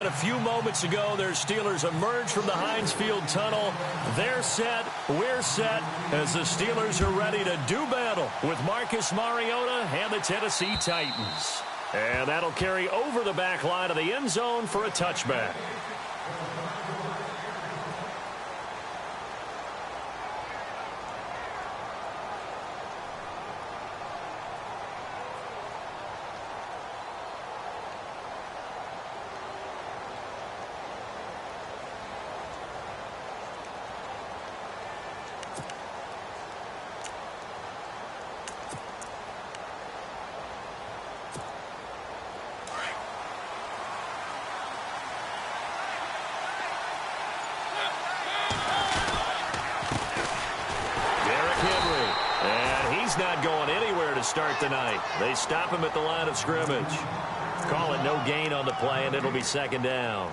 A few moments ago, their Steelers emerged from the Heinz Field tunnel. They're set, we're set, as the Steelers are ready to do battle with Marcus Mariota and the Tennessee Titans. And that'll carry over the back line of the end zone for a touchback. Not going anywhere to start the night. They stop him at the line of scrimmage. Call it no gain on the play, and it'll be second down.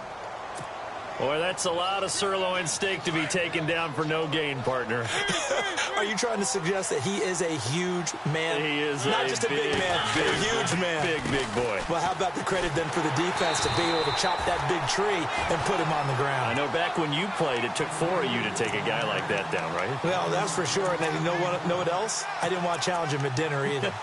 Boy, that's a lot of sirloin steak to be taken down for no gain, partner. Are you trying to suggest that he is a huge man? He is not just a big man, a huge man. Big boy. Well, how about the credit then for the defense to be able to chop that big tree and put him on the ground? I know back when you played, it took 4 of you to take a guy like that down, right? Well, that's for sure. And then you know what else? I didn't want to challenge him at dinner either.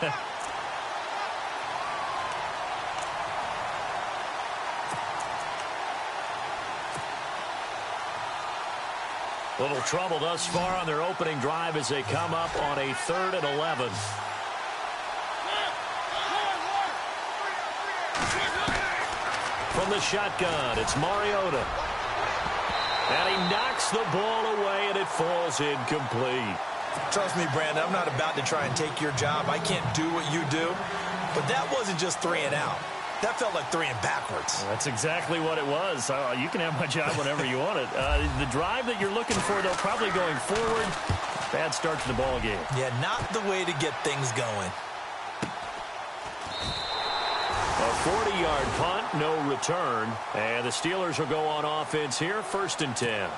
Little trouble thus far on their opening drive as they come up on a 3rd and 11. From the shotgun, it's Mariota. And he knocks the ball away, and it falls incomplete. Trust me, Brandon, I'm not about to try and take your job. I can't do what you do. But that wasn't just 3 and out. That felt like 3 and backwards. Well, that's exactly what it was. You can have my job whenever you want it. The drive that you're looking for, though, probably going forward. Bad start to the ball game. Yeah, not the way to get things going. A 40-yard punt, no return. And the Steelers will go on offense here, 1st and 10.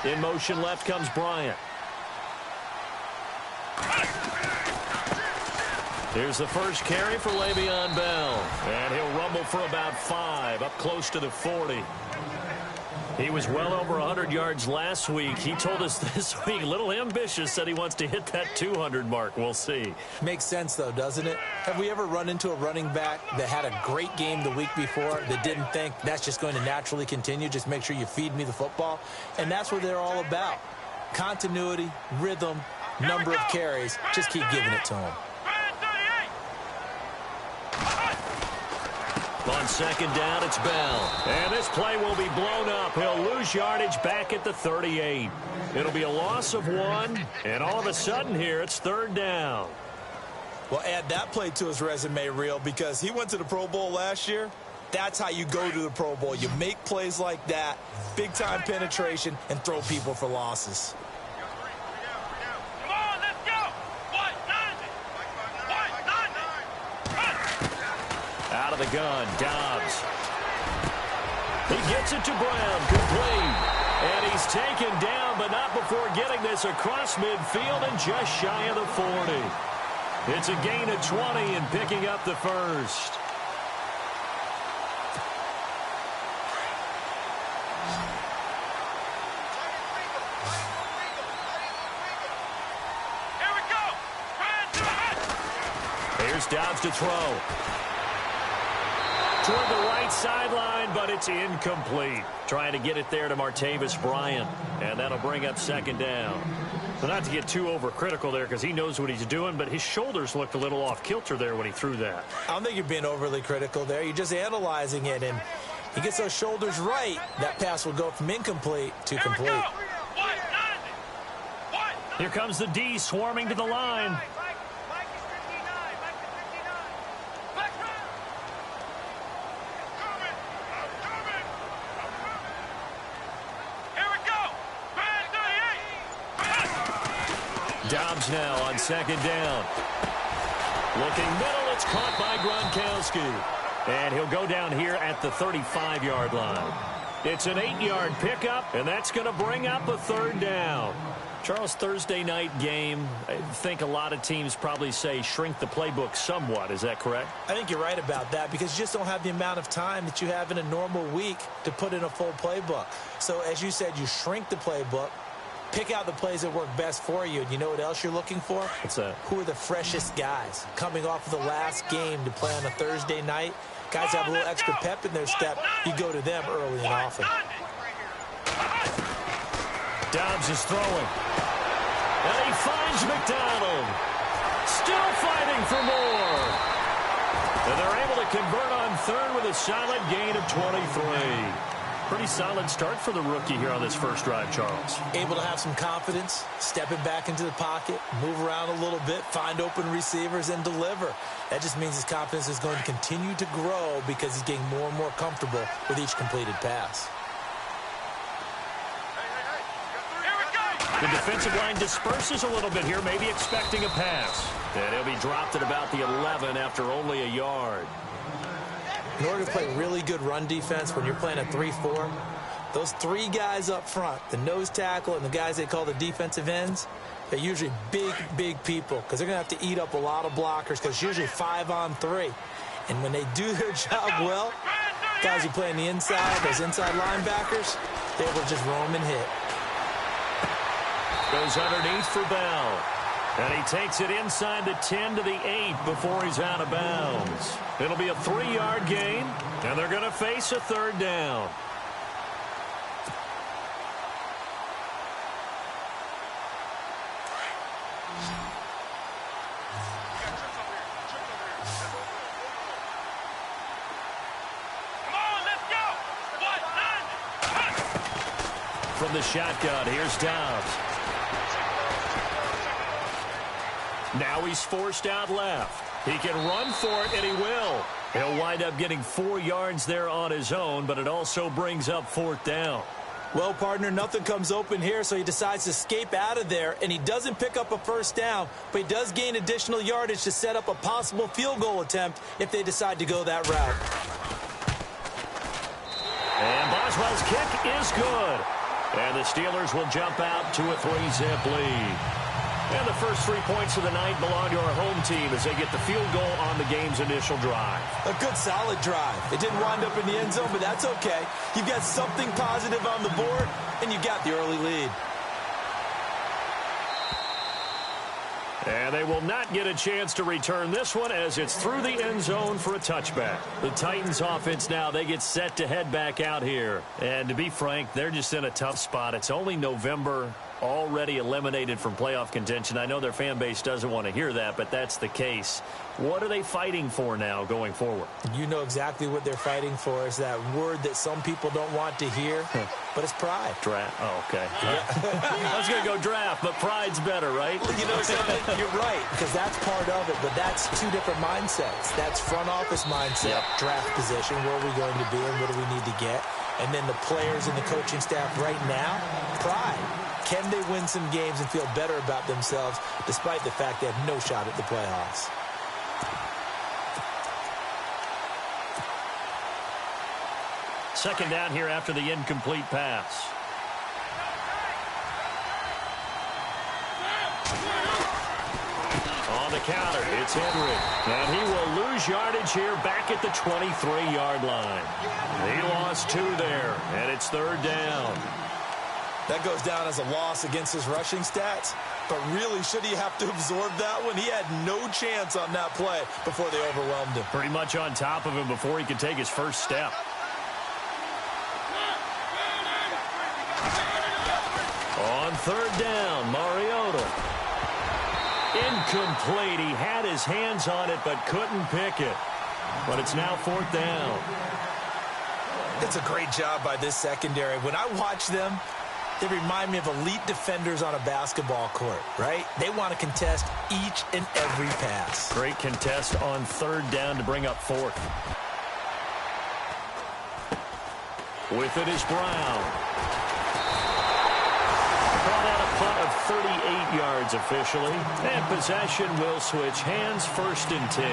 In motion left comes Bryant. Here's the first carry for Le'Veon Bell. And he'll rumble for about 5, up close to the 40. He was well over 100 yards last week. He told us this week, a little ambitious, said he wants to hit that 200 mark. We'll see. Makes sense, though, doesn't it? Have we ever run into a running back that had a great game the week before that didn't think that's just going to naturally continue? Just make sure you feed me the football. And that's what they're all about. Continuity, rhythm, number of carries. Just keep giving it to him. On 2nd down, it's Bell. And this play will be blown up. He'll lose yardage back at the 38. It'll be a loss of 1. And all of a sudden here, it's 3rd down. Well, add that play to his resume reel because he went to the Pro Bowl last year. That's how you go to the Pro Bowl. You make plays like that, big-time penetration, and throw people for losses. Out of the gun, Dobbs. He gets it to Brown, complete. And he's taken down, but not before getting this across midfield and just shy of the 40. It's a gain of 20 and picking up the first. Here's Dobbs to throw. Toward the right sideline, but it's incomplete. Trying to get it there to Martavis Bryant, and that'll bring up 2nd down. So not to get too overcritical there because he knows what he's doing, but his shoulders looked a little off kilter there when he threw that. I don't think you're being overly critical there. You're just analyzing it, and he gets those shoulders right. That pass will go from incomplete to complete. Here comes the D swarming to the line. Dobbs now on second down. Looking middle, it's caught by Gronkowski. And he'll go down here at the 35-yard line. It's an 8-yard pickup, and that's going to bring up a third down. Charles, Thursday night game, I think a lot of teams probably say shrink the playbook somewhat. Is that correct? I think you're right about that because you just don't have the amount of time that you have in a normal week to put in a full playbook. So as you said, you shrink the playbook, pick out the plays that work best for you. And you know what else you're looking for? What's that? Who are the freshest guys coming off of the last game to play on a Thursday night? Guys have a little extra pep in their step. You go to them early and often. Dobbs is throwing. And he finds McDonald. Still fighting for more. And they're able to convert on third with a solid gain of 23. Pretty solid start for the rookie here on this first drive, Charles. Able to have some confidence, stepping back into the pocket, move around a little bit, find open receivers, and deliver. That just means his confidence is going to continue to grow because he's getting more and more comfortable with each completed pass. The defensive line disperses a little bit here, maybe expecting a pass. And he'll be dropped at about the 11 after only a yard. In order to play really good run defense when you're playing a 3-4, those three guys up front, the nose tackle and the guys they call the defensive ends, they're usually big people because they're going to have to eat up a lot of blockers because it's usually 5-on-3. And when they do their job well, guys who play on the inside, those inside linebackers, they will just roam and hit. Goes underneath for Bell. And he takes it inside the 10 to the 8 before he's out of bounds. It'll be a 3-yard gain, and they're going to face a third down. From the shotgun, here's Dobbs. Now he's forced out left. He can run for it, and he will. He'll wind up getting 4 yards there on his own, but it also brings up fourth down. Well, partner, nothing comes open here, so he decides to escape out of there, and he doesn't pick up a first down, but he does gain additional yardage to set up a possible field goal attempt if they decide to go that route. And Boswell's kick is good. And the Steelers will jump out to a 3-zip lead. And the first 3 points of the night belong to our home team as they get the field goal on the game's initial drive. A good, solid drive. It didn't wind up in the end zone, but that's okay. You've got something positive on the board, and you got the early lead. And they will not get a chance to return this one as it's through the end zone for a touchback. The Titans offense now, they get set to head back out here. And to be frank, they're just in a tough spot. It's only November, already eliminated from playoff contention. I know their fan base doesn't want to hear that, but that's the case. What are they fighting for now going forward? You know exactly what they're fighting for is that word that some people don't want to hear, but it's pride. Draft. Oh, okay. Yeah. I was going to go draft, but pride's better, right? You know something? You're right, because that's part of it, but that's two different mindsets. That's front office mindset, draft position, where are we going to be and what do we need to get? And then the players and the coaching staff right now, pride. Can they win some games and feel better about themselves despite the fact they have no shot at the playoffs? Second down here after the incomplete pass. On the counter, it's Henry. And he will lose yardage here back at the 23-yard line. He lost 2 there, and it's third down. That goes down as a loss against his rushing stats. But really, should he have to absorb that one? He had no chance on that play before they overwhelmed him. Pretty much on top of him before he could take his first step. On third down, Mariota. Incomplete. He had his hands on it but couldn't pick it. But it's now fourth down. It's a great job by this secondary. When I watch them, they remind me of elite defenders on a basketball court, right? They want to contest each and every pass. Great contest on third down to bring up fourth. With it is Brown. Brought out of punt of 38 yards officially. And possession will switch hands, 1st and 10.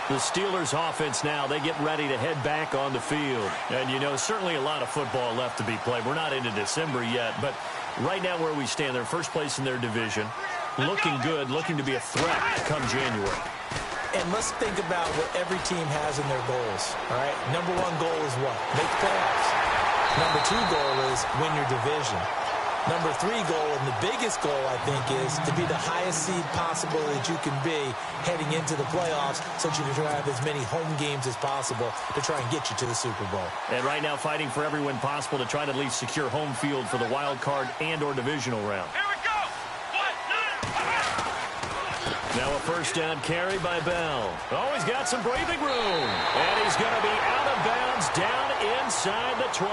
The Steelers offense now, they get ready to head back on the field. And, you know, certainly a lot of football left to be played. We're not into December yet, but right now where we stand, they're first place in their division. Looking good, looking to be a threat come January. And let's think about what every team has in their goals, all right? Number 1 goal is what? Make the playoffs. Number 2 goal is win your division. Number 3 goal, and the biggest goal, I think, is to be the highest seed possible that you can be heading into the playoffs so that you can have as many home games as possible to try and get you to the Super Bowl. And right now fighting for every win possible to try to at least secure home field for the wild card and or divisional round. Here we go! Now a first down carry by Bell. Oh, he's got some breathing room. And he's going to be out of bounds down inside the 20.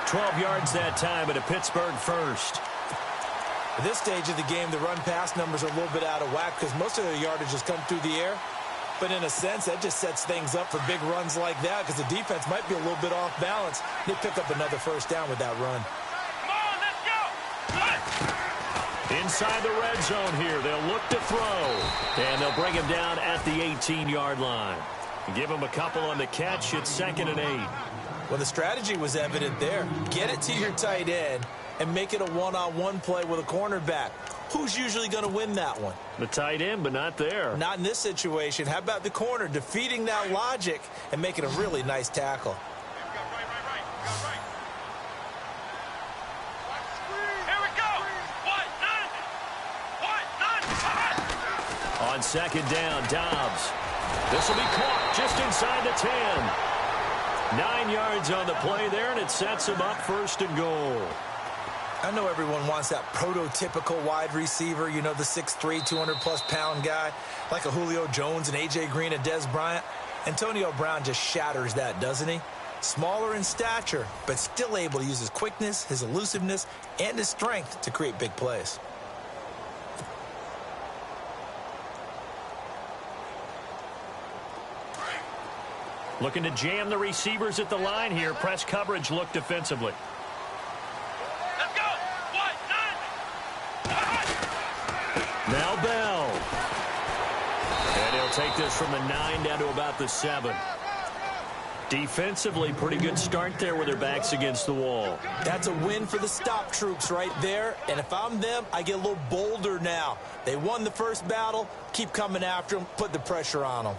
12 yards that time, but a Pittsburgh first. At this stage of the game, the run-pass numbers are a little bit out of whack because most of their yardage has come through the air. But in a sense, that just sets things up for big runs like that because the defense might be a little bit off balance. They pick up another first down with that run. Come on, let's go! Inside the red zone here, they'll look to throw. And they'll bring him down at the 18-yard line. Give him a couple on the catch. It's 2nd and 8. Well, the strategy was evident there. Get it to your tight end and make it a one-on-one play with a cornerback. Who's usually going to win that one? The tight end, but not there. Not in this situation. How about the corner defeating that logic and making a really nice tackle? On 2nd down, Dobbs. This will be caught just inside the 10. 9 yards on the play there, and it sets him up 1st and goal. I know everyone wants that prototypical wide receiver, you know, the 6'3", 200-plus pound guy, like a Julio Jones and A.J. Green and Des Bryant. Antonio Brown just shatters that, doesn't he? Smaller in stature, but still able to use his quickness, his elusiveness, and his strength to create big plays. Looking to jam the receivers at the line here. Press coverage look defensively. Let's go! Now Bell. And he'll take this from the 9 down to about the 7. Defensively, pretty good start there with their backs against the wall. That's a win for the stop troops right there. And if I'm them, I get a little bolder now. They won the first battle. Keep coming after them. Put the pressure on them.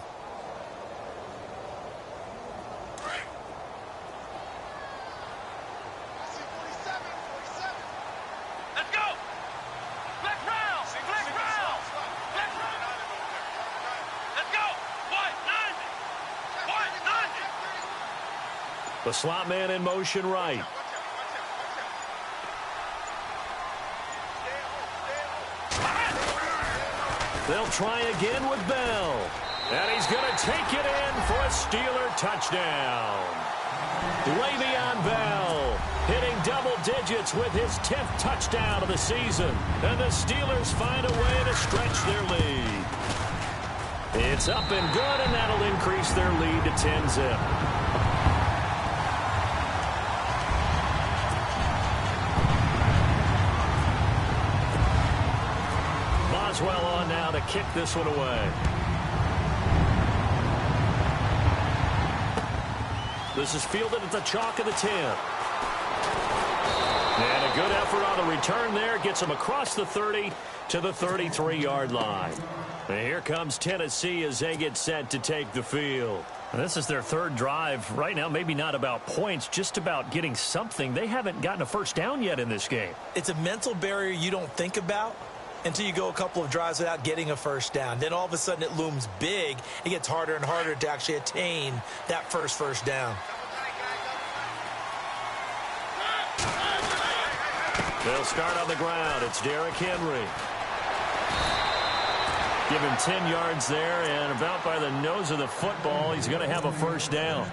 The slot man in motion right. They'll try again with Bell. And he's going to take it in for a Steeler touchdown. Le'Veon Bell hitting double digits with his 10th touchdown of the season. And the Steelers find a way to stretch their lead. It's up and good, and that'll increase their lead to 10-zip. Boswell on now to kick this one away. This is fielded at the chalk of the 10. And a good effort on the return there. Gets him across the 30 to the 33-yard line. And here comes Tennessee as they get set to take the field. This is their third drive. Right now, maybe not about points, just about getting something. They haven't gotten a first down yet in this game. It's a mental barrier you don't think about until you go a couple of drives without getting a first down. Then all of a sudden it looms big. It gets harder and harder to actually attain that first down. They'll start on the ground. It's Derrick Henry. Give him 10 yards there, and about by the nose of the football, he's going to have a first down.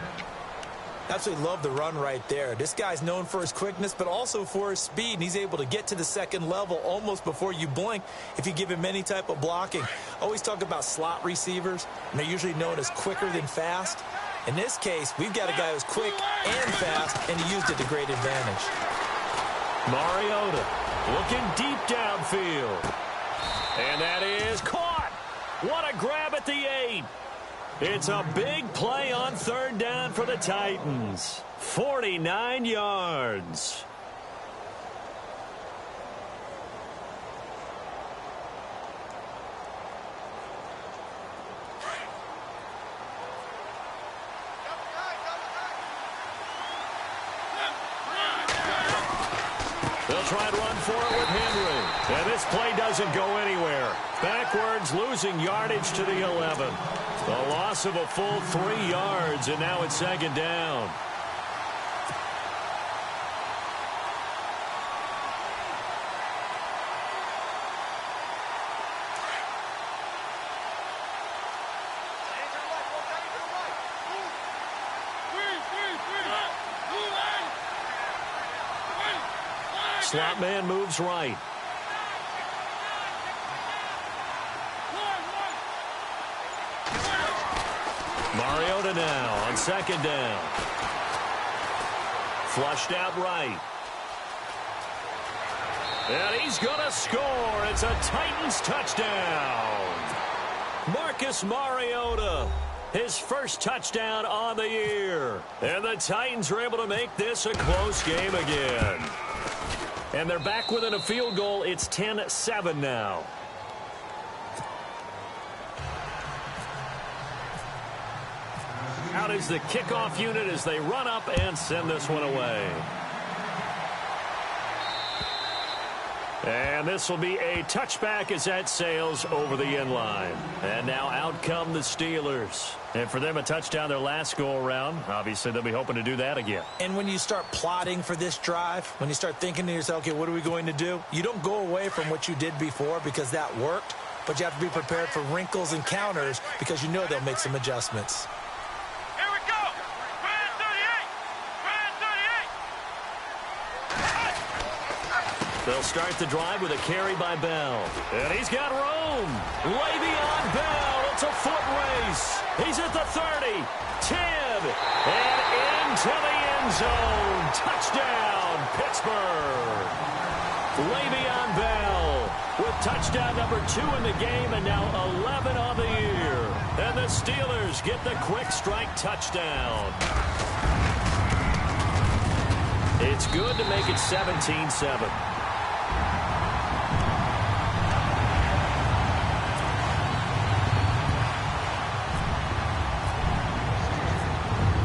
Absolutely love the run right there. This guy's known for his quickness, but also for his speed, and he's able to get to the second level almost before you blink if you give him any type of blocking. Always talk about slot receivers, and they're usually known as quicker than fast. In this case, we've got a guy who's quick and fast, and he used it to great advantage. Mariota Looking deep downfield. And that is caught. What a grab at the 8. It's a big play on third down for the Titans. 49 yards. They'll try and run for it with Henry. And this play doesn't go anywhere. Backwards, losing yardage to the 11. A loss of a full 3 yards, and now it's second down. Slot man moves right. Mariota now on second down. Flushed out right. And he's going to score. It's a Titans touchdown. Marcus Mariota, his first touchdown on the year. And the Titans are able to make this a close game again. And they're back within a field goal. It's 10-7 now. Out is the kickoff unit as they run up and send this one away. And this will be a touchback as that sails over the end line. And now out come the Steelers. And for them, a touchdown their last go-around. Obviously, they'll be hoping to do that again. And when you start plotting for this drive, when you start thinking to yourself, okay, what are we going to do? You don't go away from what you did before because that worked. But you have to be prepared for wrinkles and counters because you know they'll make some adjustments. Here we go. Brand 38. Brand 38. They'll start the drive with a carry by Bell. And he's got room. Le'Veon Bell. It's a foot race. He's at the 30, 10, and into the end zone. Touchdown, Pittsburgh. Le'Veon Bell with touchdown number 2 in the game and now 11 on the year. And the Steelers get the quick strike touchdown. It's good to make it 17-7.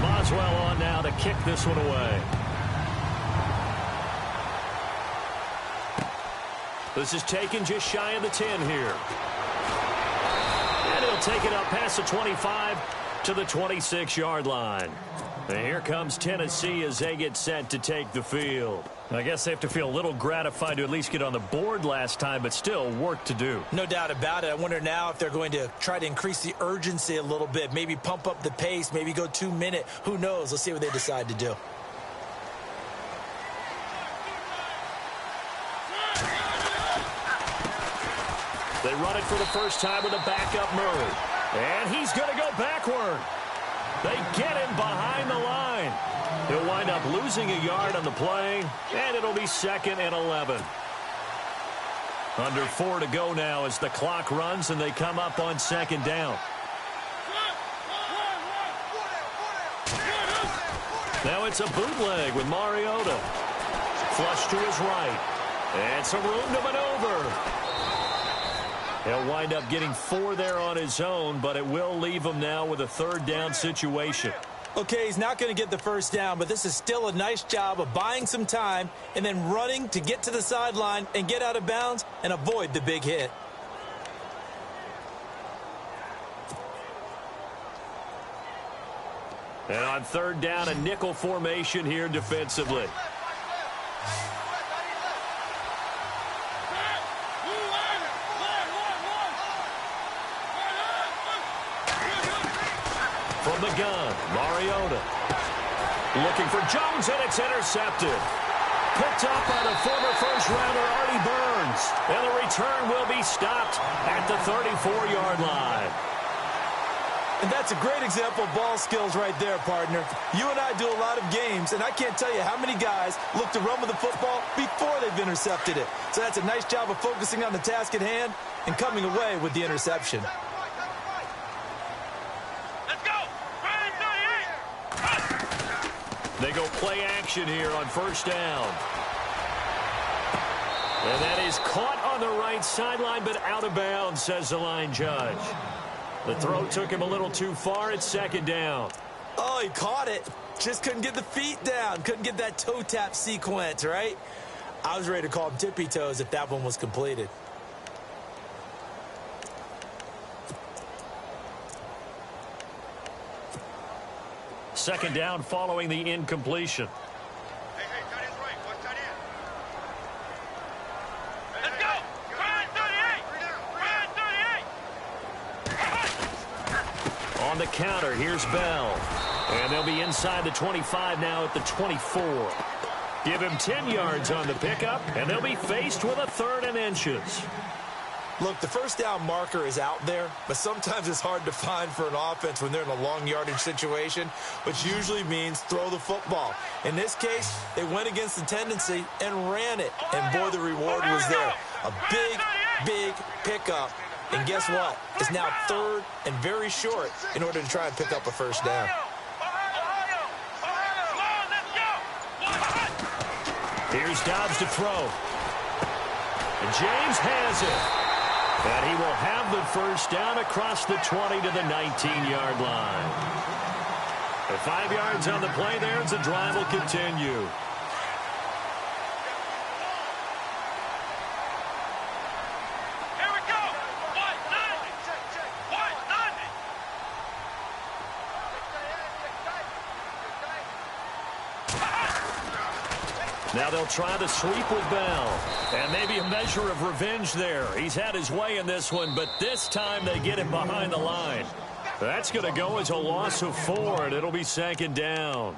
Boswell on now to kick this one away. This is taken just shy of the 10 here. And he'll take it up past the 25 to the 26-yard line. And here comes Tennessee as they get set to take the field. I guess they have to feel a little gratified to at least get on the board last time, but still work to do. No doubt about it. I wonder now if they're going to try to increase the urgency a little bit, maybe pump up the pace, maybe go 2-minute. Who knows? Let's see what they decide to do. They run it for the first time with a backup Murray. And he's going to go backward. They get him behind the line. He'll wind up losing a yard on the play, and it'll be 2nd and 11. Under 4 to go now as the clock runs, and they come up on 2nd down. Now it's a bootleg with Mariota. Flush to his right. And some room to maneuver. He'll wind up getting 4 there on his own, but it will leave him now with a 3rd down situation. Okay, he's not going to get the first down, but this is still a nice job of buying some time and then running to get to the sideline and get out of bounds and avoid the big hit. And on 3rd down, a nickel formation here defensively. From the gun, Mariota. Looking for Jones, and it's intercepted. Picked up by the former first-rounder Artie Burns. And the return will be stopped at the 34-yard line. And that's a great example of ball skills right there, partner. You and I do a lot of games, and I can't tell you how many guys look to run with the football before they've intercepted it. So that's a nice job of focusing on the task at hand and coming away with the interception. Let's go. Brand 38. They go play action here on first down. And that is caught on the right sideline, but out of bounds, says the line judge. The throw took him a little too far. It's second down. Oh, he caught it. Just couldn't get the feet down. Couldn't get that toe tap sequence, right? I was ready to call him tippy toes if that one was completed. Second down following the incompletion. Hey, tight end's right. Watch tight end. Let's go. Brand 38. Brand 38. On the counter, here's Bell. And they'll be inside the 25 now at the 24. Give him 10 yards on the pickup, and they'll be faced with a 3rd and inches. Look, the first down marker is out there, but sometimes it's hard to find for an offense when they're in a long yardage situation, which usually means throw the football. In this case, they went against the tendency and ran it, and boy, the reward was there. A big, big pickup, and guess what? It's now 3rd and very short in order to try and pick up a first down. Here's Dobbs to throw. And James has it. And he will have the first down across the 20 to the 19-yard line. The 5 yards on the play there as the drive will continue. Here we go. White 90. White 90. Now they'll try to sweep with Bell. And maybe a measure of revenge there. He's had his way in this one, but this time they get him behind the line. That's going to go as a loss of 4, and it'll be second down.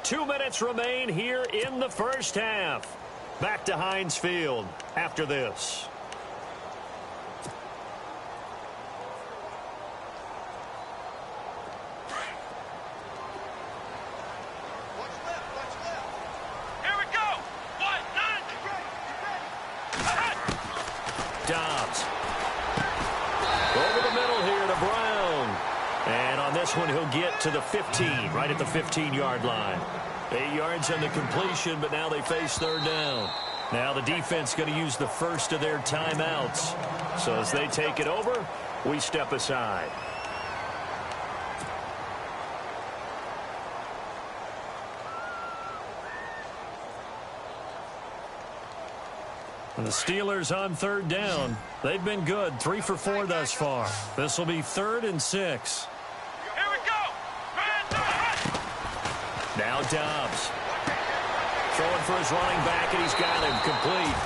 2 minutes remain here in the first half. Back to Heinz Field after this. Dobbs. Over the middle here to Brown. And on this one, he'll get to the 15, right at the 15-yard line. 8 yards on the completion, but now they face 3rd down. Now the defense going to use the first of their timeouts. So as they take it over, we step aside. And the Steelers on 3rd down. They've been good, 3 for 4 thus far. This will be 3rd and 6. Here we go. Now Dobbs. Throwing for his running back, and he's got him complete.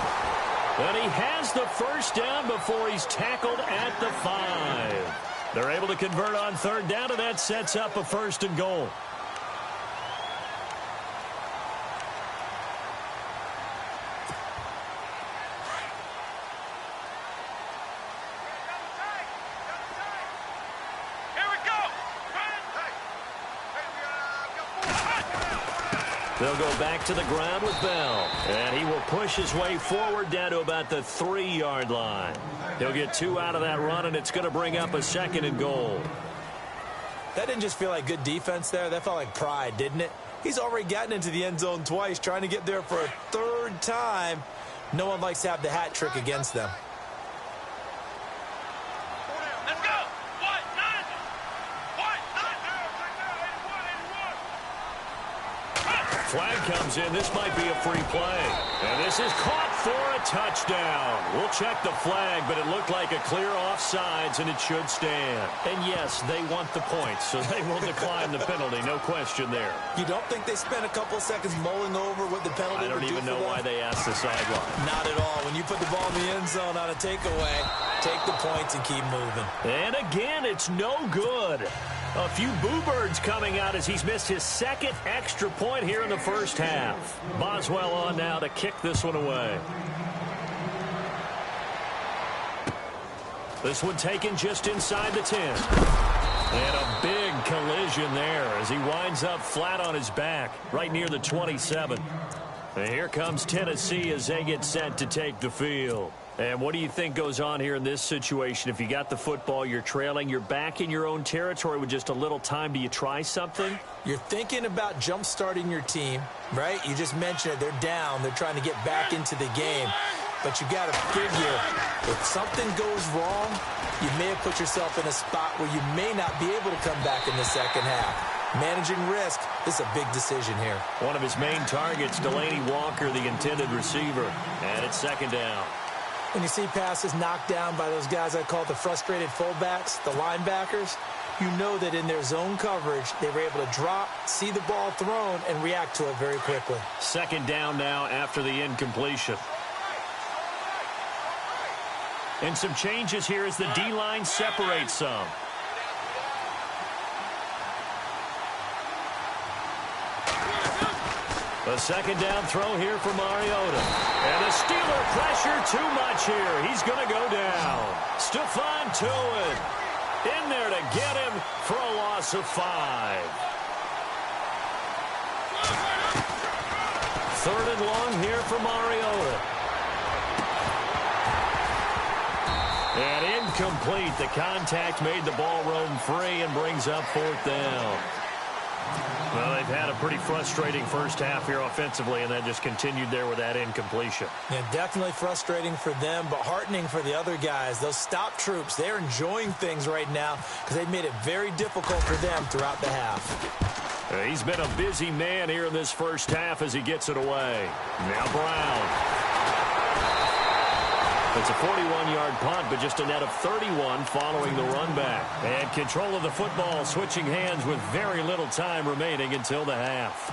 And he has the first down before he's tackled at the 5. They're able to convert on 3rd down, and that sets up a 1st and goal. They'll go back to the ground with Bell. And he will push his way forward down to about the 3-yard line. He'll get 2 out of that run, and it's going to bring up a 2nd and goal. That didn't just feel like good defense there. That felt like pride, didn't it? He's already gotten into the end zone twice, trying to get there for a 3rd time. No one likes to have the hat trick against them. Let's go. White 90. White 91. Flag comes in. This might be a free play. And this is caught for a touchdown. We'll check the flag, but it looked like a clear offsides, and it should stand. And yes, they want the points, so they will decline the penalty. No question there. You don't think they spent a couple of seconds mulling over what the penalty would do for them? I don't even know why they asked the sideline. Not at all. When you put the ball in the end zone on a takeaway, take the points and keep moving. And again, it's no good. A few boo birds coming out as he's missed his 2nd extra point here in the first half. Boswell on now to kick this one away. This one taken just inside the 10. And a big collision there as he winds up flat on his back right near the 27. And here comes Tennessee as they get set to take the field. And what do you think goes on here in this situation? If you got the football, you're trailing, you're back in your own territory with just a little time. Do you try something? You're thinking about jump-starting your team, right? You just mentioned it. They're down. They're trying to get back into the game. But you got to figure, if something goes wrong, you may have put yourself in a spot where you may not be able to come back in the second half. Managing risk is a big decision here. One of his main targets, Delaney Walker, the intended receiver. And it's second down. When you see passes knocked down by those guys I call the frustrated fullbacks, the linebackers, you know that in their zone coverage, they were able to drop, see the ball thrown, and react to it very quickly. Second down now after the incompletion. And some changes here as the D-line separates some. A second down throw here for Mariota. And the Steeler pressure too much here. He's going to go down. Stephon Tuitt in there to get him for a loss of 5. Third and long here for Mariota. And incomplete. The contact made the ball roam free and brings up fourth down. Well, they've had a pretty frustrating first half here offensively, and then just continued there with that incompletion. Yeah, definitely frustrating for them, but heartening for the other guys. Those stop troops, they're enjoying things right now because they've made it very difficult for them throughout the half. He's been a busy man here in this first half as he gets it away. Now Brown. It's a 41-yard punt, but just a net of 31 following the run back. And control of the football switching hands with very little time remaining until the half.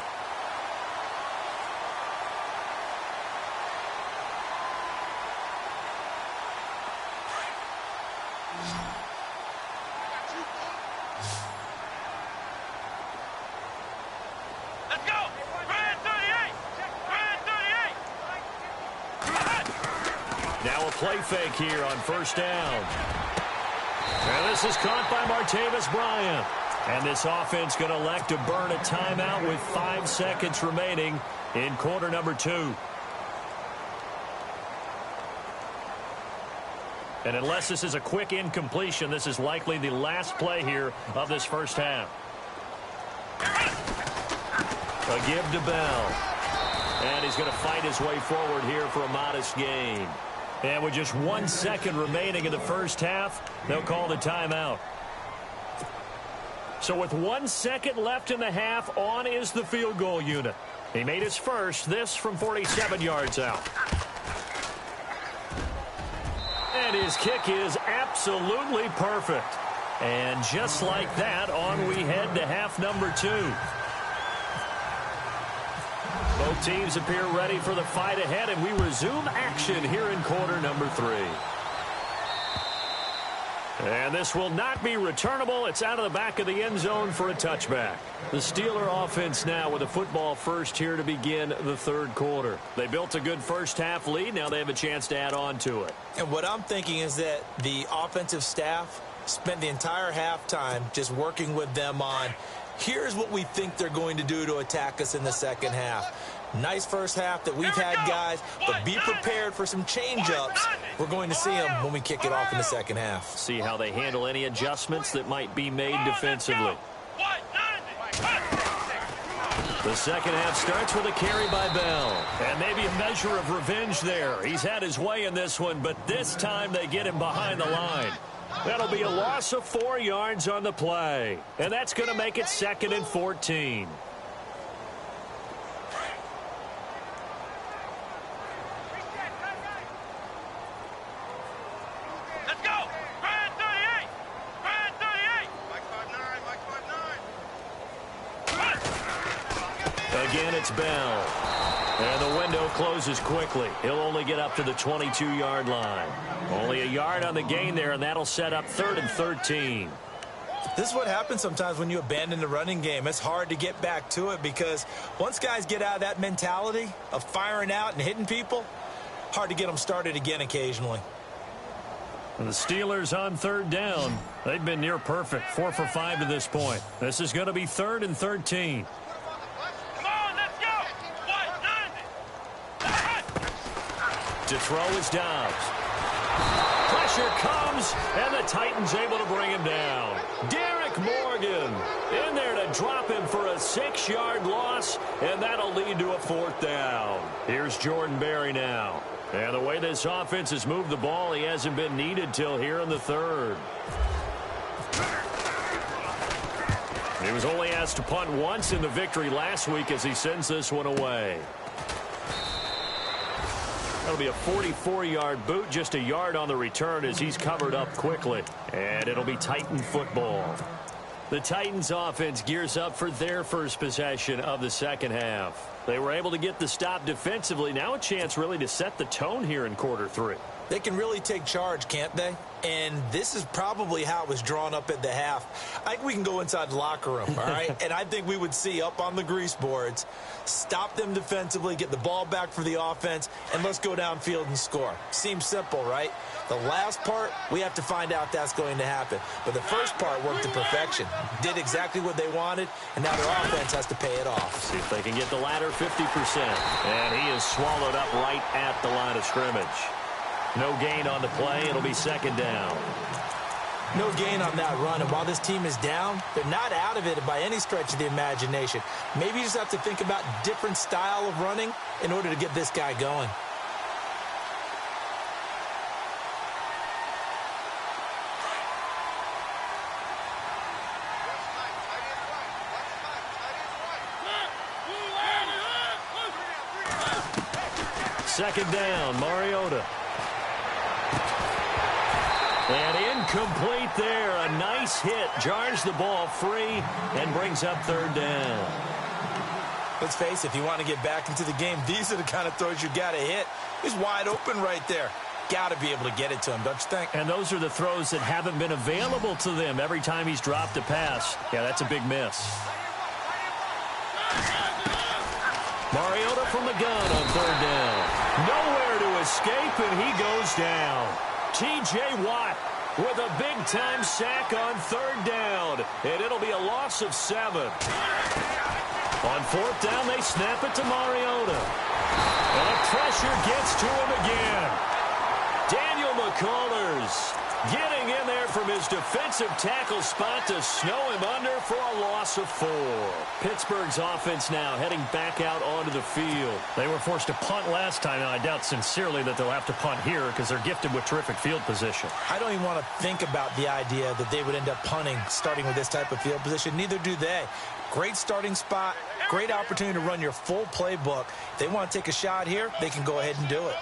Let's go! Brand 38! Brand 38! Now a play fake here on first down. And this is caught by Martavis Bryant. And this offense going to elect to burn a timeout with 5 seconds remaining in quarter number 2. And unless this is a quick incompletion, this is likely the last play here of this first half. A give to Bell. And he's going to fight his way forward here for a modest gain. And with just 1 second remaining in the first half, they'll call the timeout. So with 1 second left in the half, on is the field goal unit. He made his first, this from 47 yards out. And his kick is absolutely perfect. And just like that, on we head to half number 2. Both teams appear ready for the fight ahead, and we resume action here in quarter number 3. And this will not be returnable. It's out of the back of the end zone for a touchback. The Steeler offense now with a football first here to begin the third quarter. They built a good first half lead. Now they have a chance to add on to it. And what I'm thinking is that the offensive staff spent the entire halftime just working with them on, here's what we think they're going to do to attack us in the second half. Nice first half that we've had, guys, but be prepared for some change-ups. We're going to see them when we kick it off in the second half. See how they handle any adjustments that might be made defensively. The second half starts with a carry by Bell. And maybe a measure of revenge there. He's had his way in this one, but this time they get him behind the line. That'll be a loss of 4 yards on the play. And that's going to make it 2nd and 14. Let's go! Brand 38! Brand 38! Mike 5'9", Again, it's Bell. And the window closes quickly. He'll only get up to the 22-yard line. Only a yard on the gain there, and that'll set up 3rd and 13. This is what happens sometimes when you abandon the running game. It's hard to get back to it because once guys get out of that mentality of firing out and hitting people, hard to get them started again occasionally. And the Steelers on third down. They've been near perfect, 4 for 5 to this point. This is going to be 3rd and 13. Come on, let's go. To throw is Dobbs. Pressure comes, and the Titans able to bring him down. Derek Morgan in there to drop him for a 6-yard loss, and that'll lead to a 4th down. Here's Jordan Berry now. And the way this offense has moved the ball, he hasn't been needed till here in the 3rd. He was only asked to punt once in the victory last week as he sends this one away. That'll be a 44-yard boot, just a yard on the return as he's covered up quickly. And it'll be Titan football. The Titans offense gears up for their first possession of the second half. They were able to get the stop defensively. Now a chance really to set the tone here in quarter 3. They can really take charge, can't they? And this is probably how it was drawn up at the half. I think we can go inside the locker room, all right? And I think we would see up on the grease boards, stop them defensively, get the ball back for the offense, and let's go downfield and score. Seems simple, right? The last part, we have to find out that's going to happen. But the first part worked to perfection. Did exactly what they wanted, and now their offense has to pay it off. See if they can get the latter 50%. And he is swallowed up right at the line of scrimmage. No gain on the play. It'll be 2nd down. No gain on that run, and while this team is down, they're not out of it by any stretch of the imagination. Maybe you just have to think about different style of running in order to get this guy going. Second down, Mariota. And incomplete there. A nice hit. Jars the ball free and brings up 3rd down. Let's face it, if you want to get back into the game, these are the kind of throws you got to hit. He's wide open right there. Got to be able to get it to him, don't you think? And those are the throws that haven't been available to them every time he's dropped a pass. Yeah, that's a big miss. Mariota from the gun on 3rd down. Nowhere to escape, and he goes down. T.J. Watt with a big-time sack on 3rd down, and it'll be a loss of 7. On 4th down, they snap it to Mariota. And pressure gets to him again. Daniel McCullers getting in there from his defensive tackle spot to snow him under for a loss of 4. Pittsburgh's offense now heading back out onto the field. They were forced to punt last time, and I doubt sincerely that they'll have to punt here because they're gifted with terrific field position. I don't even want to think about the idea that they would end up punting starting with this type of field position. Neither do they. Great starting spot, great opportunity to run your full playbook. If they want to take a shot here, they can go ahead and do it.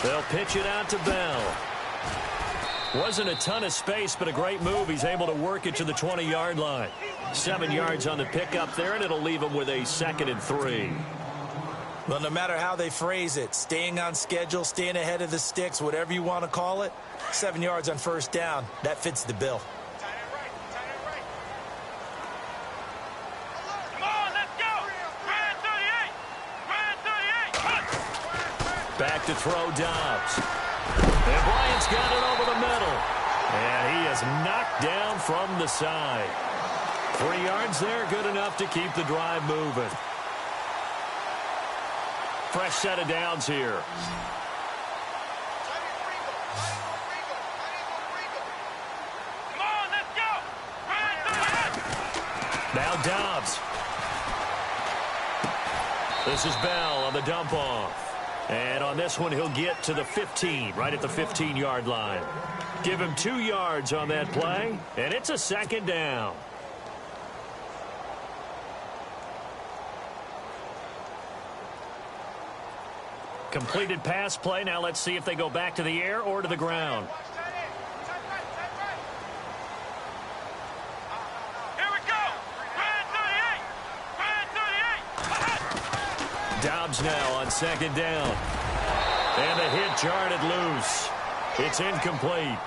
They'll pitch it out to Bell. Wasn't a ton of space, but a great move. He's able to work it to the 20-yard line. 7 yards on the pickup there, and it'll leave him with a 2nd and 3. Well, no matter how they phrase it, staying on schedule, staying ahead of the sticks, whatever you want to call it, 7 yards on 1st down, that fits the bill. Come on, let's go. Grand 38. Grand 38. Back to throw Dobbs. And Bryant's got it over the middle. And he is knocked down from the side. 3 yards there, good enough to keep the drive moving. Fresh set of downs here. Come on, let's go. Grand 38. Now Dobbs. This is Bell on the dump off. And on this one, he'll get to the 15, right at the 15-yard line. Give him 2 yards on that play, and it's a 2nd down. Completed pass play. Now let's see if they go back to the air or to the ground. Here we go. Grand 38. Grand 38. Dobbs now on 2nd down. And the hit jarred it loose. It's incomplete.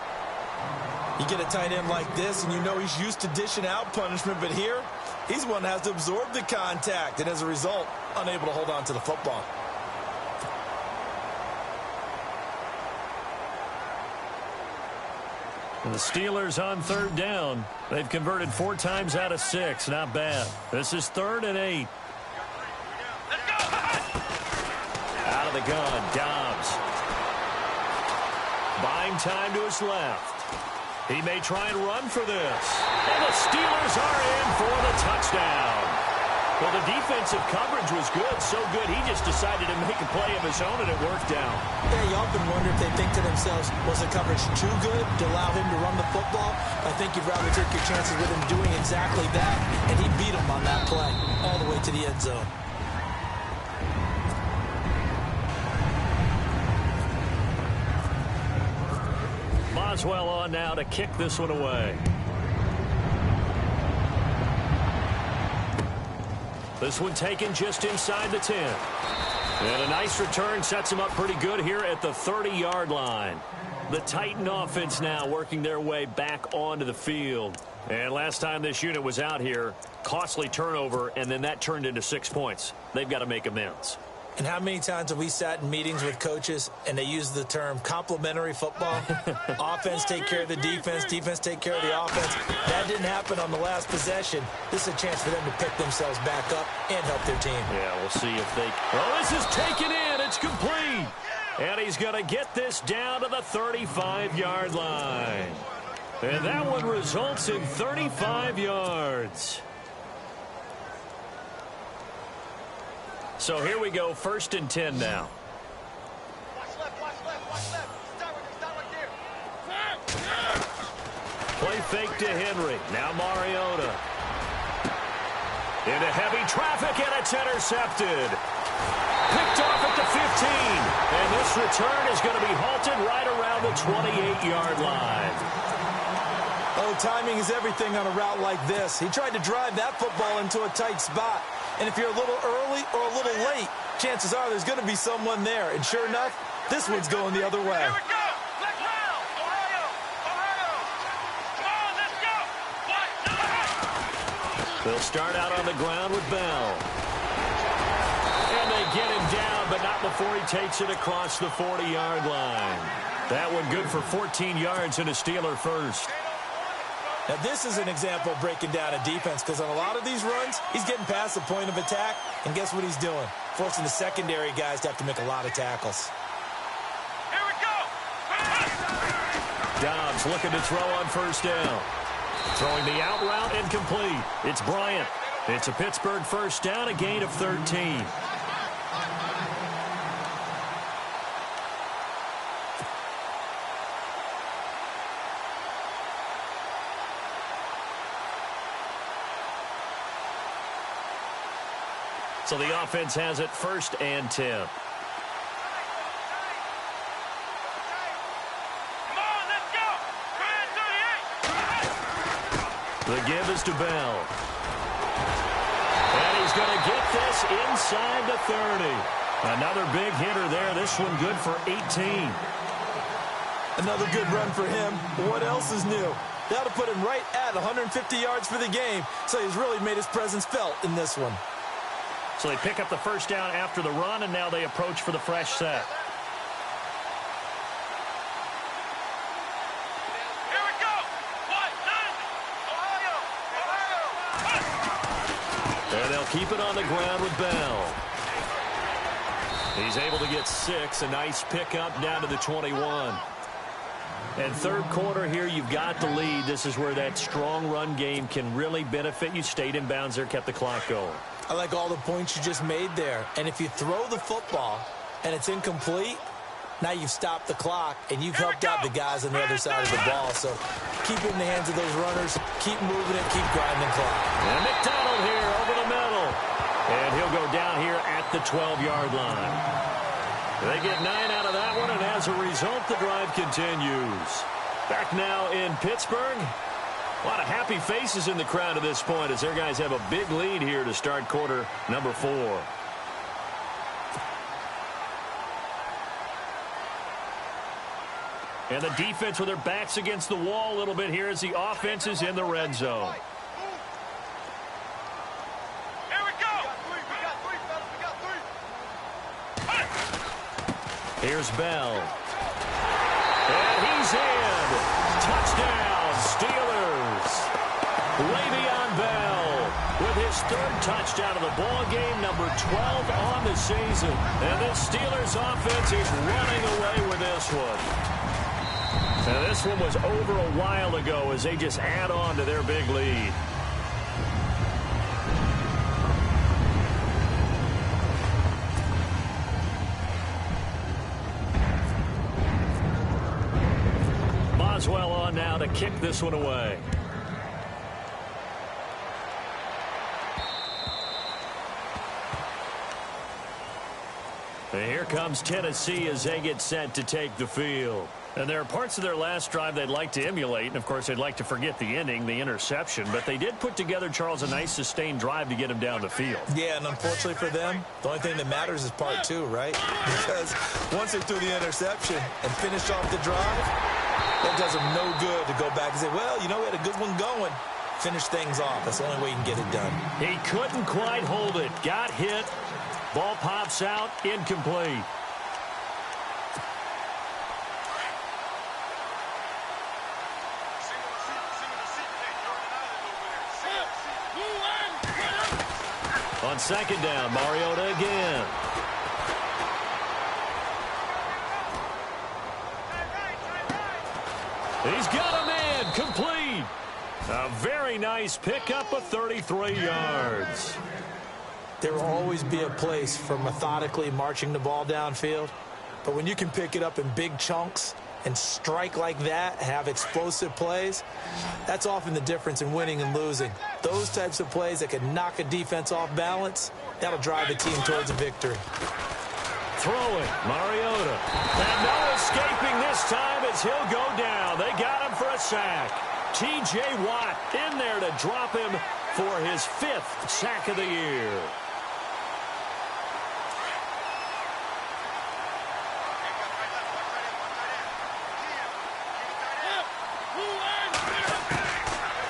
You get a tight end like this, and you know he's used to dishing out punishment, but here, he's the one that has to absorb the contact, and as a result, unable to hold on to the football. And the Steelers on third down. They've converted 4 times out of 6. Not bad. This is 3rd and 8. Out of the gun, Dobbs. Buying time to his left. He may try and run for this. And the Steelers are in for the touchdown. Well, the defensive coverage was good, so good he just decided to make a play of his own, and it worked out. Yeah, you often wonder if they think to themselves, was the coverage too good to allow him to run the football? I think you'd rather take your chances with him doing exactly that, and he beat him on that play all the way to the end zone. Boswell on now to kick this one away. This one taken just inside the 10. And a nice return sets him up pretty good here at the 30-yard line. The Titan offense now working their way back onto the field. And last time this unit was out here, costly turnover, and then that turned into 6 points. They've got to make amends. And how many times have we sat in meetings with coaches and they use the term complementary football? Offense take care of the defense, defense take care of the offense. That didn't happen on the last possession. This is a chance for them to pick themselves back up and help their team. Yeah, we'll see if they... Oh, this is taken in. It's complete. And he's going to get this down to the 35-yard line. And that one results in 35 yards. So here we go, 1st and 10 now. Watch left. Start right there. Play fake to Henry. Now Mariota. Into heavy traffic, and it's intercepted. Picked off at the 15. And this return is going to be halted right around the 28-yard line. Oh, timing is everything on a route like this. He tried to drive that football into a tight spot. And if you're a little early or a little late, chances are there's going to be someone there. And sure enough, this one's going the other way. Here we go. Let's round. Ohio. Come on, let's go. They'll start out on the ground with Bell. And they get him down, but not before he takes it across the 40-yard line. That one good for 14 yards and a Steeler first. Now, this is an example of breaking down a defense because on a lot of these runs, he's getting past the point of attack, and guess what he's doing? Forcing the secondary guys to have to make a lot of tackles. Here we go. Dobbs looking to throw on 1st down. Throwing the out route incomplete. It's Bryant. It's a Pittsburgh 1st down, a gain of 13. So the offense has it 1st and 10. Come on, let's go. The give is to Bell. And he's going to get this inside the 30. Another big hitter there. This one good for 18. Another good run for him. What else is new? That'll put him right at 150 yards for the game. So he's really made his presence felt in this one. So they pick up the 1st down after the run, and now they approach for the fresh set. Here we go. Ohio. And they'll keep it on the ground with Bell. He's able to get 6. A nice pickup down to the 21. And 3rd quarter here, you've got the lead. This is where that strong run game can really benefit you. Stayed in bounds there, kept the clock going. I like all the points you just made there. And if you throw the football and it's incomplete, now you've stopped the clock and you've helped out the guys on the other side of the ball. So keep it in the hands of those runners. Keep moving it. Keep grinding clock. And McDonald here over the middle. And he'll go down here at the 12-yard line. They get 9 out of that one, and as a result, the drive continues. Back now in Pittsburgh. A lot of happy faces in the crowd at this point as their guys have a big lead here to start quarter number 4. And the defense with their backs against the wall a little bit here as the offense is in the red zone. Here we go. We got 3, fellas. Here's Bell. And he's in. Touchdown. touchdown of the ball game, number 12 on the season. And this Steelers offense is running away with this one. Now, this one was over a while ago as they just add on to their big lead. Boswell on now to kick this one away. And here comes Tennessee as they get set to take the field. And there are parts of their last drive they'd like to emulate. And, of course, they'd like to forget the ending, the interception. But they did put together, Charles, a nice sustained drive to get him down the field. Yeah, and unfortunately for them, the only thing that matters is part two, right? Because once they threw the interception and finished off the drive, that does them no good to go back and say, well, you know, we had a good one going. Finish things off. That's the only way you can get it done. He couldn't quite hold it. Got hit. Ball pops out. Incomplete. On second down, Mariota again. He's got a man. Complete. A very nice pickup of 33 yards. There will always be a place for methodically marching the ball downfield. But when you can pick it up in big chunks and strike like that, have explosive plays, that's often the difference in winning and losing. Those types of plays that can knock a defense off balance, that'll drive a team towards a victory. Throwing, Mariota. And no escaping this time as he'll go down. They got him for a sack. T.J. Watt in there to drop him for his 5th sack of the year.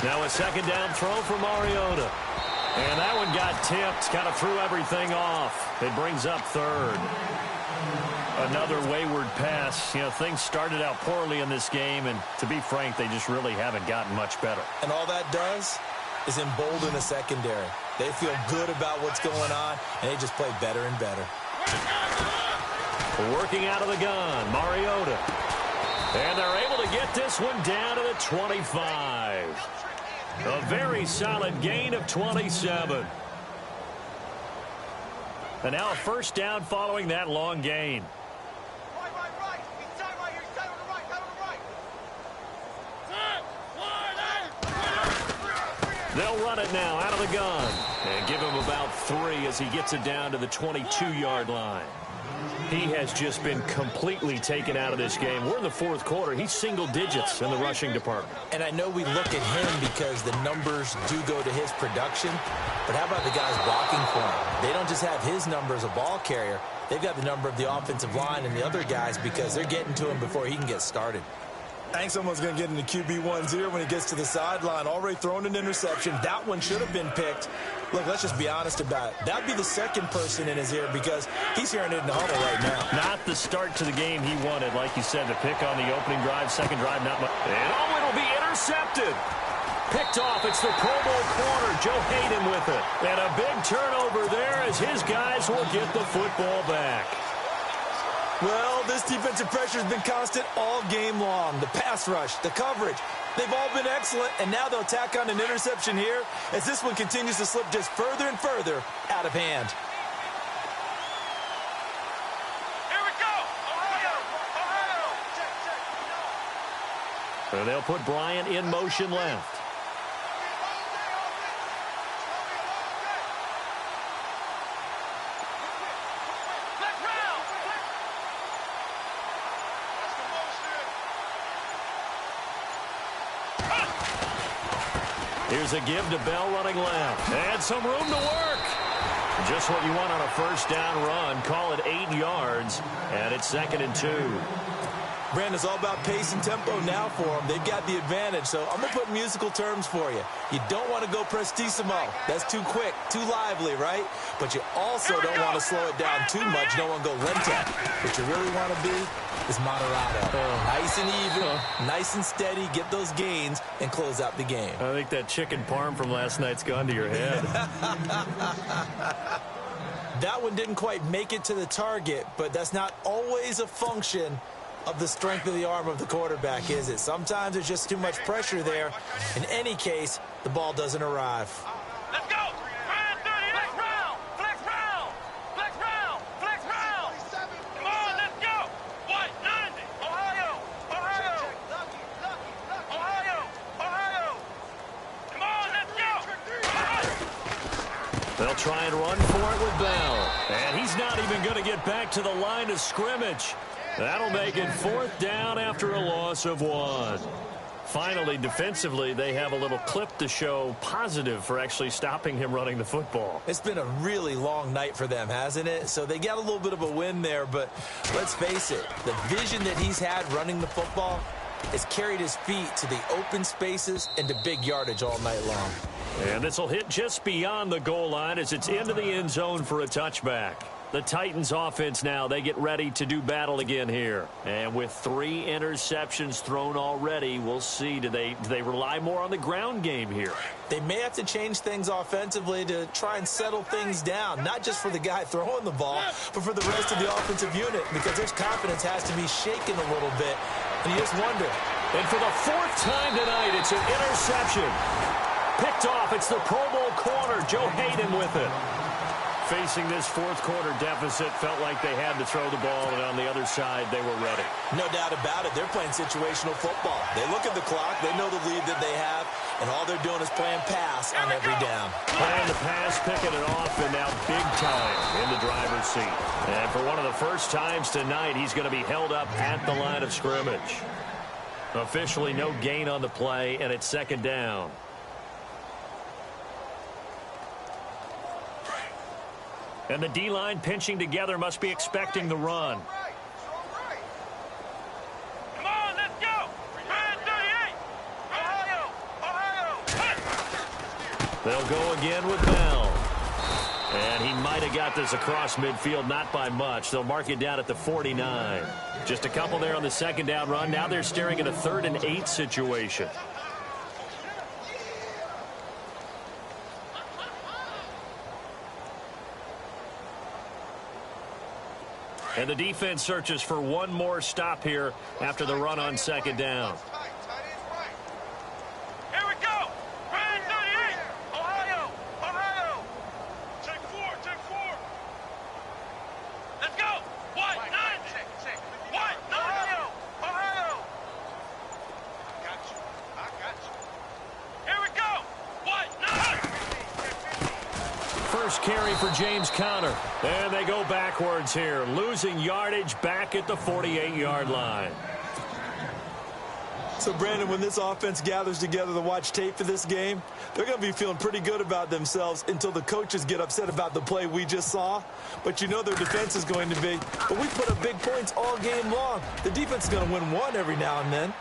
Now a second down throw for Mariota. And that one got tipped, kind of threw everything off. It brings up 3rd. Another wayward pass. You know, things started out poorly in this game, and to be frank, they just really haven't gotten much better. And all that does is embolden the secondary. They feel good about what's going on, and they just play better and better. Working out of the gun, Mariota. And they're able to get this one down to the 25. A very solid gain of 27. And now a first down following that long gain. Right. He's tight right here. He's tight on the right. Tight on the right. They'll run it now out of the gun. And give him about 3 as he gets it down to the 22-yard line. He has just been completely taken out of this game. We're in the 4th quarter. He's single digits in the rushing department. And I know we look at him because the numbers do go to his production, but how about the guys blocking for him? They don't just have his number as a ball carrier. They've got the number of the offensive line and the other guys because they're getting to him before he can get started. I think someone's going to get into QB1's ear when he gets to the sideline. Already thrown an interception. That one should have been picked. Look, let's just be honest about it. That'd be the second person in his ear because he's hearing it in the huddle right now. Not the start to the game he wanted, like you said, the pick on the opening drive, second drive, not much. And oh, it'll be intercepted. Picked off. It's the Pro Bowl corner. Joe Hayden with it. And a big turnover there as his guys will get the football back. Well, this defensive pressure has been constant all game long. The pass rush, the coverage, they've all been excellent, and now they'll tack on an interception here as this one continues to slip just further and further out of hand. Here we go. Check. So they'll put Bryant in motion left. Here's a give to Bell running left. And some room to work. Just what you want on a first down run. Call it 8 yards. And it's 2nd and 2. Brandon, it's all about pace and tempo now for them. They've got the advantage. So I'm going to put musical terms for you. You don't want to go prestissimo. That's too quick, too lively, right? But you also don't want to slow it down too much. You don't want to go lento. What you really want to be is Moderato. Nice and even, nice and steady, get those gains, and close out the game. I think that chicken parm from last night's gone to your head. That one didn't quite make it to the target, but that's not always a function of the strength of the arm of the quarterback, is it? Sometimes there's just too much pressure there. In any case, the ball doesn't arrive. Let's go. Flex round. Flex round. Flex round. Flex round. Come on, let's go. White 90. Ohio. Ohio. Ohio. Ohio. Come on, let's go. They'll try and run for it with Bell. And he's not even going to get back to the line of scrimmage. That'll make it 4th down after a loss of 1. Finally, defensively, they have a little clip to show positive for actually stopping him running the football. It's been a really long night for them, hasn't it? So they got a little bit of a win there, but let's face it, the vision that he's had running the football has carried his feet to the open spaces and to big yardage all night long. And this will hit just beyond the goal line as it's into the end zone for a touchback. The Titans offense now, they get ready to do battle again here. And with 3 interceptions thrown already, we'll see. Do they rely more on the ground game here? They may have to change things offensively to try and settle things down, not just for the guy throwing the ball, but for the rest of the offensive unit, because their confidence has to be shaken a little bit. And you just wonder. And for the 4th time tonight, it's an interception. Picked off. It's the Pro Bowl corner, Joe Hayden with it. Facing this 4th quarter deficit, felt like they had to throw the ball, and on the other side, they were ready. No doubt about it. They're playing situational football. They look at the clock. They know the lead that they have, and all they're doing is playing pass on every down. Playing the pass, picking it off, and now big time in the driver's seat. And for one of the first times tonight, he's going to be held up at the line of scrimmage. Officially no gain on the play, and it's 2nd down. And the D-line pinching together must be expecting the run. Come on, let's go. Red 38. Ohio. Ohio. They'll go again with Bell. And he might have got this across midfield, not by much. They'll mark it down at the 49. Just a couple there on the 2nd down run. Now they're staring at a 3rd and 8 situation. And the defense searches for one more stop here after the run on 2nd down. Here we go. Red 38. Ohio. Ohio. Take 4. Take 4. Let's go. White 90. White. Ohio. Ohio. I got you. Here we go. White 90. First carry for James Conner. And they go backwards here, losing yardage back at the 48-yard line. So, Brandon, when this offense gathers together to watch tape for this game, they're going to be feeling pretty good about themselves until the coaches get upset about the play we just saw. But you know their defense is going to be. But we put up big points all game long. The defense is going to win one every now and then.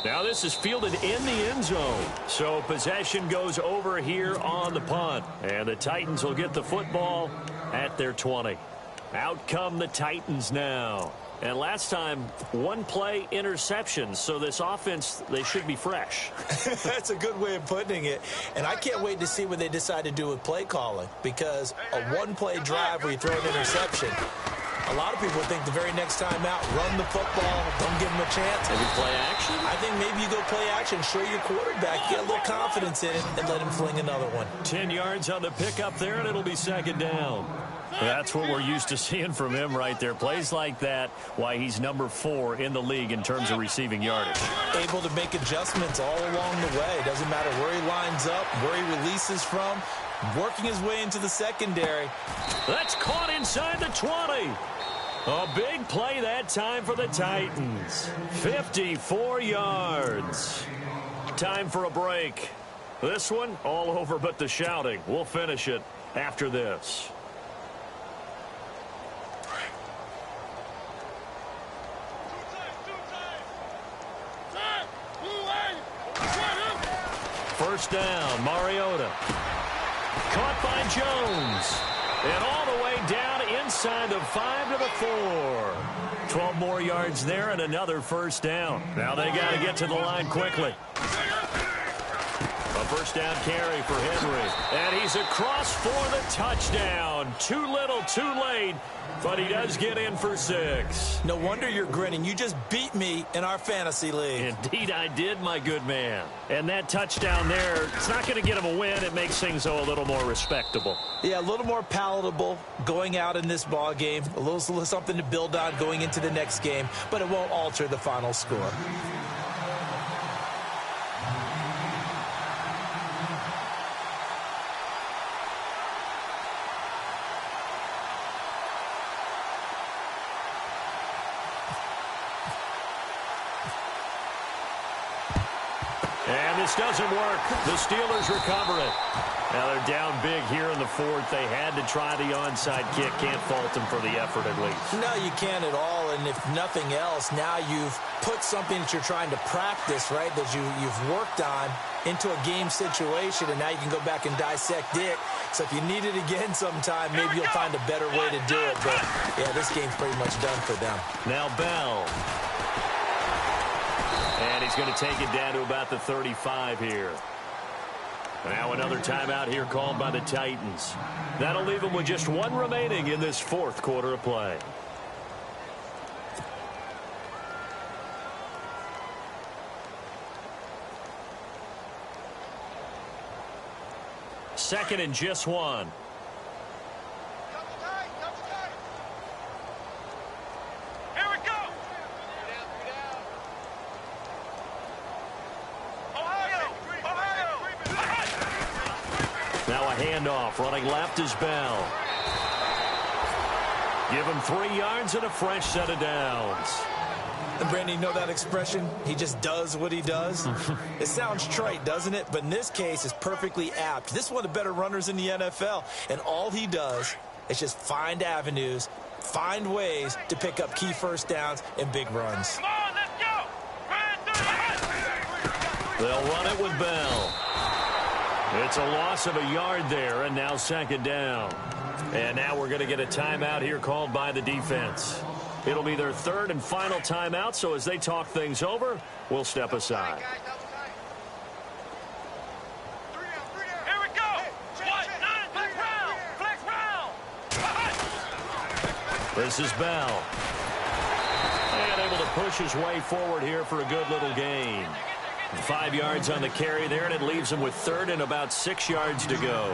Now this is fielded in the end zone. So possession goes over here on the punt. And the Titans will get the football at their 20. Out come the Titans now. And last time, 1 play interception. So this offense, they should be fresh. That's a good way of putting it. And I can't wait to see what they decide to do with play calling. Because a 1-play drive where you throw an interception, a lot of people think the very next time out, run the football, don't give them a chance. Maybe play action? I think maybe you go play action, show your quarterback, get a little confidence in it, and let him fling another one. 10 yards on the pickup there, and it'll be 2nd down. That's what we're used to seeing from him right there. Plays like that, why he's number 4 in the league in terms of receiving yardage. Able to make adjustments all along the way. Doesn't matter where he lines up, where he releases from, working his way into the secondary. That's caught inside the 20. A big play that time for the Titans. 54 yards. Time for a break. This one, all over but the shouting. We'll finish it after this. First down, Mariota. Caught by Jones. And all the way down inside inside the 5 to the 4. 12 more yards there and another first down. Now they got to get to the line quickly. A first down carry for Henry. And he's across for the touchdown. Too little, too late. But he does get in for 6. No wonder you're grinning. You just beat me in our fantasy league. Indeed I did, my good man. And that touchdown there, it's not going to get him a win. It makes things, though, a little more respectable. Yeah, a little more palatable going out in this ball game. A little something to build on going into the next game. But it won't alter the final score. And this doesn't work. The Steelers recover it. Now they're down big here in the 4th. They had to try the onside kick. Can't fault them for the effort at least. No, you can't at all. And if nothing else, now you've put something that you're trying to practice, right, that you've worked on into a game situation, and now you can go back and dissect it. So if you need it again sometime, maybe you'll find a better way to do it. But, yeah, this game's pretty much done for them. Now Bell. And he's going to take it down to about the 35 here. Now another timeout here called by the Titans. That'll leave them with just 1 remaining in this 4th quarter of play. Second and just 1. Now a handoff. Running left is Bell. Give him 3 yards and a fresh set of downs. And Brandon, you know that expression? He just does what he does. It sounds trite, doesn't it? But in this case, it's perfectly apt. This is one of the better runners in the NFL. And all he does is just find avenues, find ways to pick up key first downs and big runs. Come on, let's go. They'll run it with Bell. It's a loss of a yard there, and now 2nd down. And now we're going to get a timeout here called by the defense. It'll be their 3rd and final timeout, so as they talk things over, we'll step aside. Here we go. What? 9, flex round. Flex round. This is Bell. And able to push his way forward here for a good little gain. 5 yards on the carry there, and it leaves him with 3rd and about 6 yards to go.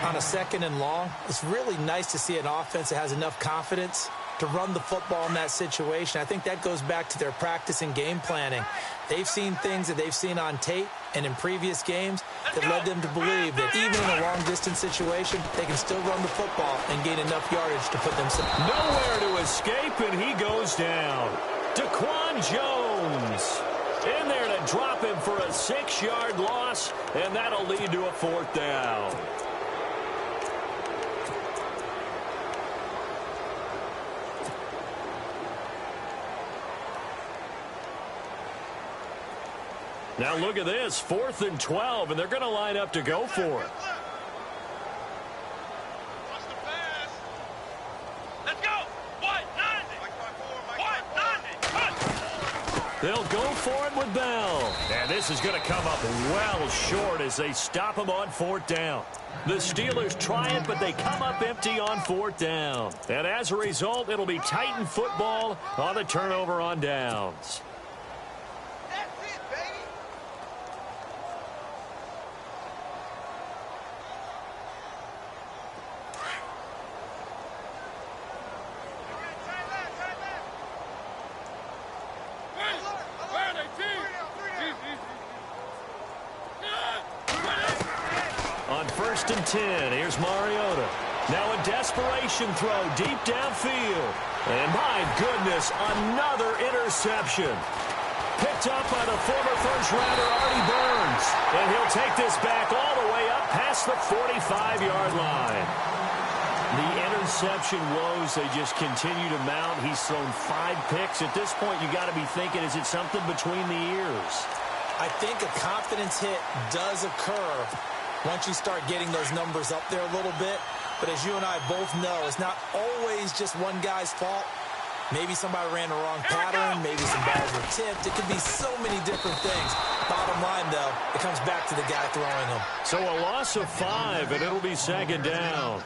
On a 2nd and long, it's really nice to see an offense that has enough confidence to run the football in that situation. I think that goes back to their practice and game planning. They've seen things that they've seen on tape and in previous games that led them to believe that even in a long-distance situation, they can still run the football and gain enough yardage to put themselves... Nowhere to escape, and he goes down. Daquan Jones in there to drop him for a 6-yard loss, and that'll lead to a 4th down. Now look at this, 4th and 12, and they're going to line up to go for it. Let's go. What? 90. They'll go for it with Bell. And this is going to come up well short as they stop him on 4th down. The Steelers try it, but they come up empty on 4th down. And as a result, it'll be Titan football on the turnover on downs. On 1st and 10, here's Mariota. Now a desperation throw deep downfield. And my goodness, another interception. Picked up by the former first-rounder Artie Burns. And he'll take this back all the way up past the 45-yard line. The interception woes, they just continue to mount. He's thrown 5 picks. At this point, you got to be thinking, is it something between the ears? I think a confidence hit does occur once you start getting those numbers up there a little bit. But as you and I both know, it's not always just one guy's fault. Maybe somebody ran the wrong pattern. Maybe some balls were tipped. It could be so many different things. Bottom line, though, it comes back to the guy throwing them. So a loss of 5, and it'll be second down.